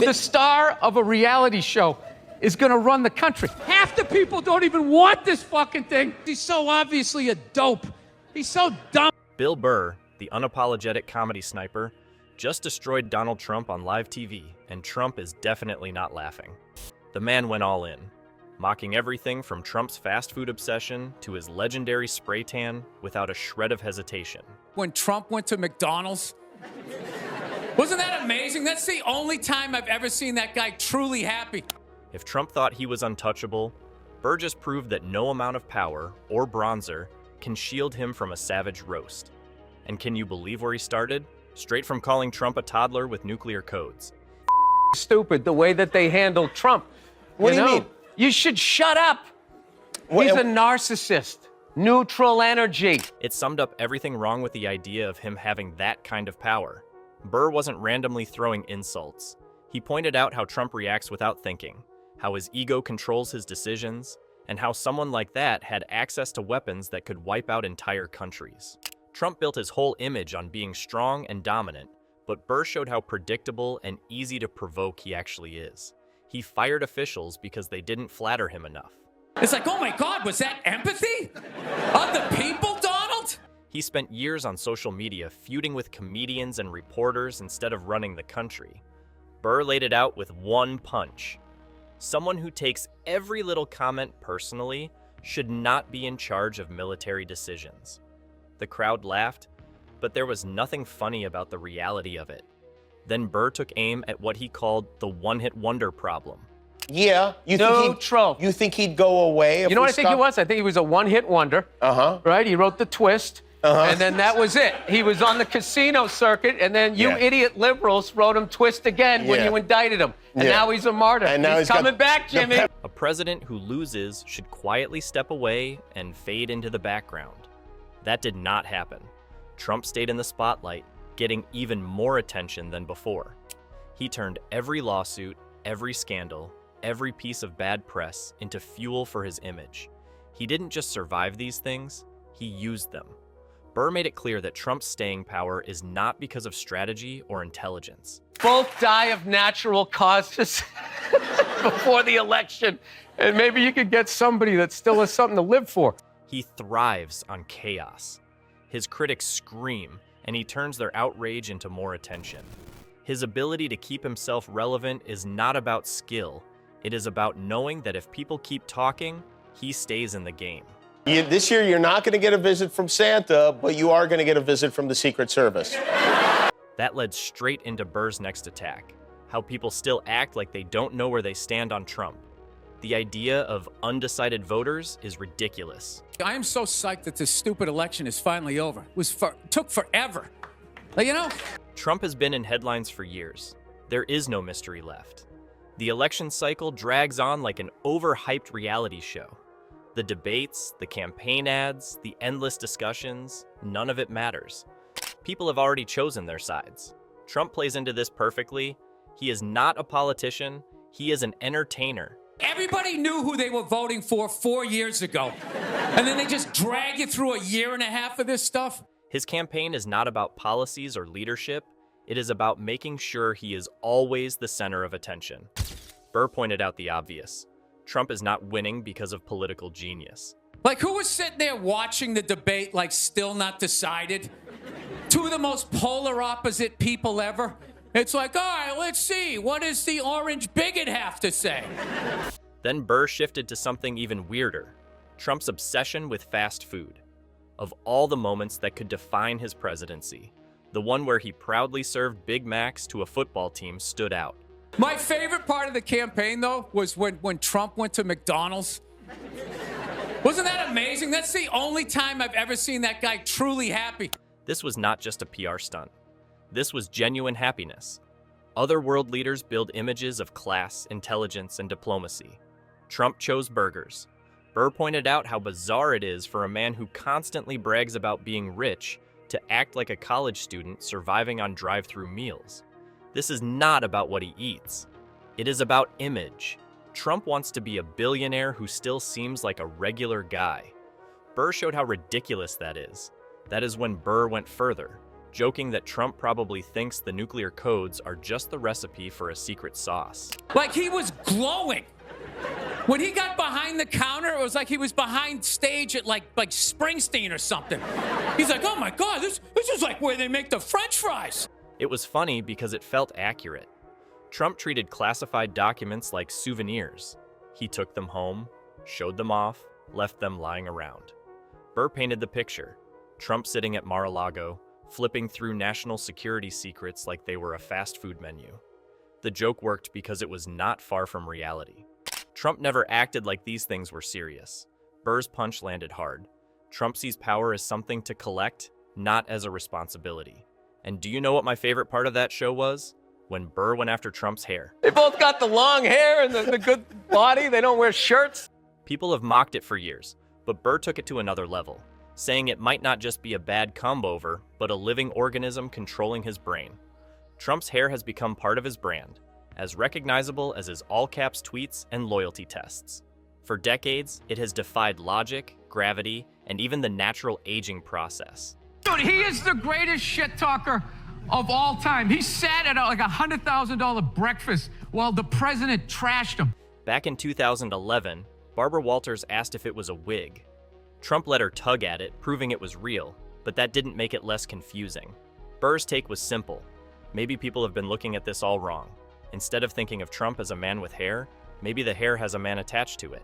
Dude, the star of a reality show is going to run the country. Half the people don't even want this fucking thing. He's so obviously a dope. He's so dumb. Bill Burr, the unapologetic comedy sniper, just destroyed Donald Trump on live TV, and Trump is definitely not laughing. The man went all in, mocking everything from Trump's fast food obsession to his legendary spray tan without a shred of hesitation. When Trump went to McDonald's, wasn't that amazing? That's the only time I've ever seen that guy truly happy. If Trump thought he was untouchable, Burr just proved that no amount of power or bronzer can shield him from a savage roast. And can you believe where he started? Straight from calling Trump a toddler with nuclear codes. Stupid the way that they handled Trump. What do you mean? You should shut up. What- He's a narcissist. Neutral energy. It summed up everything wrong with the idea of him having that kind of power. Burr wasn't randomly throwing insults. He pointed out how Trump reacts without thinking, how his ego controls his decisions, and how someone like that had access to weapons that could wipe out entire countries. Trump built his whole image on being strong and dominant, but Burr showed how predictable and easy to provoke he actually is. He fired officials because they didn't flatter him enough. It's like, oh my God, was that empathy? Of the people, Donald? He spent years on social media feuding with comedians and reporters instead of running the country. Burr laid it out with one punch. Someone who takes every little comment personally should not be in charge of military decisions. The crowd laughed, but there was nothing funny about the reality of it. Then Burr took aim at what he called the one-hit wonder problem. Yeah, you think he'd go away? If You know we what I think he stopped- was? I think he was a one-hit wonder. Right? He wrote the twist. And then that was it. He was on the casino circuit, and then you Yeah. idiot liberals wrote him twist again when Yeah. you indicted him. And Yeah. now he's a martyr. And now he's he's got coming back, the Jimmy. pep- A president who loses should quietly step away and fade into the background. That did not happen. Trump stayed in the spotlight, getting even more attention than before. He turned every lawsuit, every scandal, every piece of bad press into fuel for his image. He didn't just survive these things, he used them. Burr made it clear that Trump's staying power is not because of strategy or intelligence. Both die of natural causes before the election. And maybe you could get somebody that still has something to live for. He thrives on chaos. His critics scream, and he turns their outrage into more attention. His ability to keep himself relevant is not about skill. It is about knowing that if people keep talking, he stays in the game. This year, you're not going to get a visit from Santa, but you are going to get a visit from the Secret Service. That led straight into Burr's next attack, how people still act like they don't know where they stand on Trump. The idea of undecided voters is ridiculous. I am so psyched that this stupid election is finally over. Took forever. Like, you know? Trump has been in headlines for years. There is no mystery left. The election cycle drags on like an overhyped reality show. The debates, the campaign ads, the endless discussions, none of it matters. People have already chosen their sides. Trump plays into this perfectly. He is not a politician, he is an entertainer. Everybody knew who they were voting for 4 years ago. And then they just drag you through a year and a half of this stuff. His campaign is not about policies or leadership. It is about making sure he is always the center of attention. Burr pointed out the obvious. Trump is not winning because of political genius. Like, who was sitting there watching the debate like still not decided? Two of the most polar opposite people ever. It's like, all right, let's see. What does the orange bigot have to say? Then Burr shifted to something even weirder. Trump's obsession with fast food. Of all the moments that could define his presidency, the one where he proudly served Big Macs to a football team stood out. My favorite part of the campaign, though, was when Trump went to McDonald's. Wasn't that amazing? That's the only time I've ever seen that guy truly happy. This was not just a PR stunt. This was genuine happiness. Other world leaders build images of class, intelligence, and diplomacy. Trump chose burgers. Burr pointed out how bizarre it is for a man who constantly brags about being rich to act like a college student surviving on drive-through meals. This is not about what he eats. It is about image. Trump wants to be a billionaire who still seems like a regular guy. Burr showed how ridiculous that is. That is when Burr went further. joking that Trump probably thinks the nuclear codes are just the recipe for a secret sauce. Like he was glowing. When he got behind the counter, it was like he was behind stage at like Springsteen or something. He's like, oh my God, this is like where they make the French fries. It was funny because it felt accurate. Trump treated classified documents like souvenirs. He took them home, showed them off, left them lying around. Burr painted the picture. Trump sitting at Mar-a-Lago, flipping through national security secrets like they were a fast food menu. The joke worked because it was not far from reality. Trump never acted like these things were serious. Burr's punch landed hard. Trump sees power as something to collect, not as a responsibility. And do you know what my favorite part of that show was? When Burr went after Trump's hair. They both got the long hair and the good body. They don't wear shirts. People have mocked it for years, but Burr took it to another level, saying it might not just be a bad comb-over, but a living organism controlling his brain. Trump's hair has become part of his brand, as recognizable as his all-caps tweets and loyalty tests. For decades, it has defied logic, gravity, and even the natural aging process. Dude, he is the greatest shit talker of all time. He sat at like a $100,000 breakfast while the president trashed him. Back in 2011, Barbara Walters asked if it was a wig. Trump let her tug at it, proving it was real, but that didn't make it less confusing. Burr's take was simple. Maybe people have been looking at this all wrong. Instead of thinking of Trump as a man with hair, maybe the hair has a man attached to it.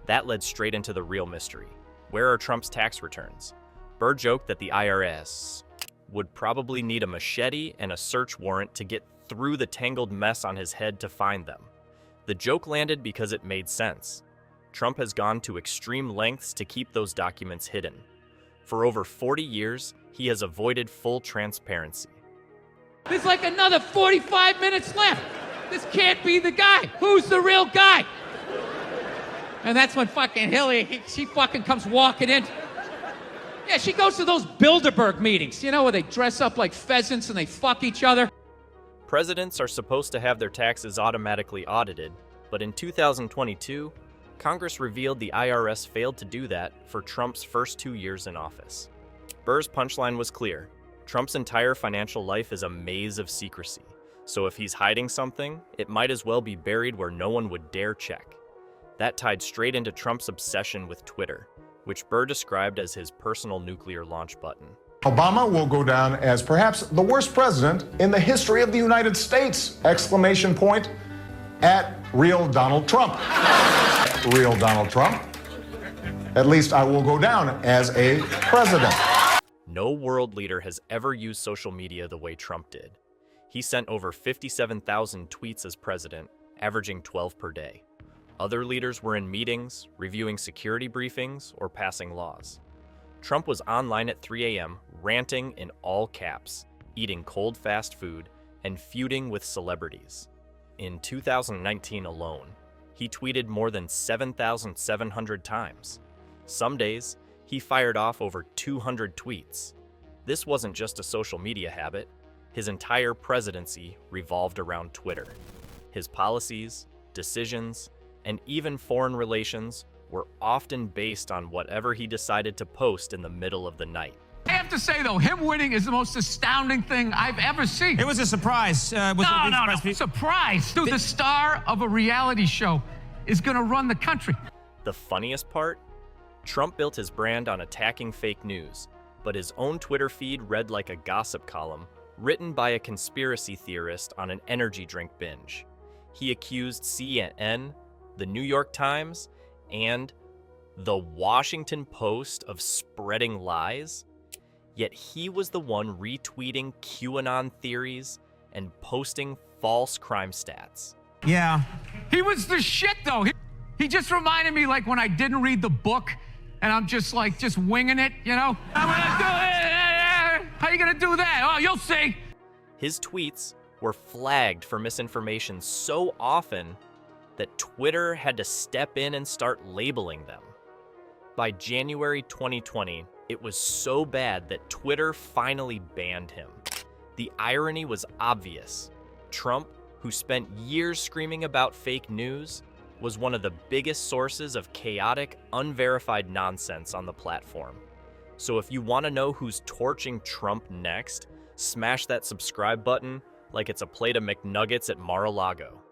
That led straight into the real mystery. Where are Trump's tax returns? Burr joked that the IRS would probably need a machete and a search warrant to get through the tangled mess on his head to find them. The joke landed because it made sense. Trump has gone to extreme lengths to keep those documents hidden. For over 40 years, he has avoided full transparency. There's like another 45 minutes left. This can't be the guy. Who's the real guy? And that's when fucking Hillary, she fucking comes walking in. Yeah, she goes to those Bilderberg meetings, you know, where they dress up like pheasants and they fuck each other. Presidents are supposed to have their taxes automatically audited, but in 2022, Congress revealed the IRS failed to do that for Trump's first 2 years in office. Burr's punchline was clear. Trump's entire financial life is a maze of secrecy. So if he's hiding something, it might as well be buried where no one would dare check. That tied straight into Trump's obsession with Twitter, which Burr described as his personal nuclear launch button. Obama will go down as perhaps the worst president in the history of the United States! Exclamation point at real Donald Trump. Real Donald Trump. At least I will go down as a president. No world leader has ever used social media the way Trump did. He sent over 57,000 tweets as president, averaging 12 per day. Other leaders were in meetings, reviewing security briefings, or passing laws. Trump was online at 3 a.m., ranting in all caps, eating cold fast food, and feuding with celebrities. In 2019 alone, he tweeted more than 7,700 times. Some days, he fired off over 200 tweets. This wasn't just a social media habit. His entire presidency revolved around Twitter. His policies, decisions, and even foreign relations were often based on whatever he decided to post in the middle of the night. I have to say, though, him winning is the most astounding thing I've ever seen. It was a surprise. No. Surprise! Dude, the star of a reality show is gonna run the country. The funniest part? Trump built his brand on attacking fake news, but his own Twitter feed read like a gossip column written by a conspiracy theorist on an energy drink binge. He accused CNN, the New York Times, and the Washington Post of spreading lies. Yet he was the one retweeting QAnon theories and posting false crime stats. Yeah. He was the shit, though. He just reminded me like when I didn't read the book and I'm just winging it, you know? I'm gonna do it. How you gonna do that? Oh, you'll see. His tweets were flagged for misinformation so often that Twitter had to step in and start labeling them. By January 2020, it was so bad that Twitter finally banned him. The irony was obvious. Trump, who spent years screaming about fake news, was one of the biggest sources of chaotic, unverified nonsense on the platform. So if you want to know who's torching Trump next, Smash that subscribe button like it's a plate of McNuggets at Mar-a-Lago.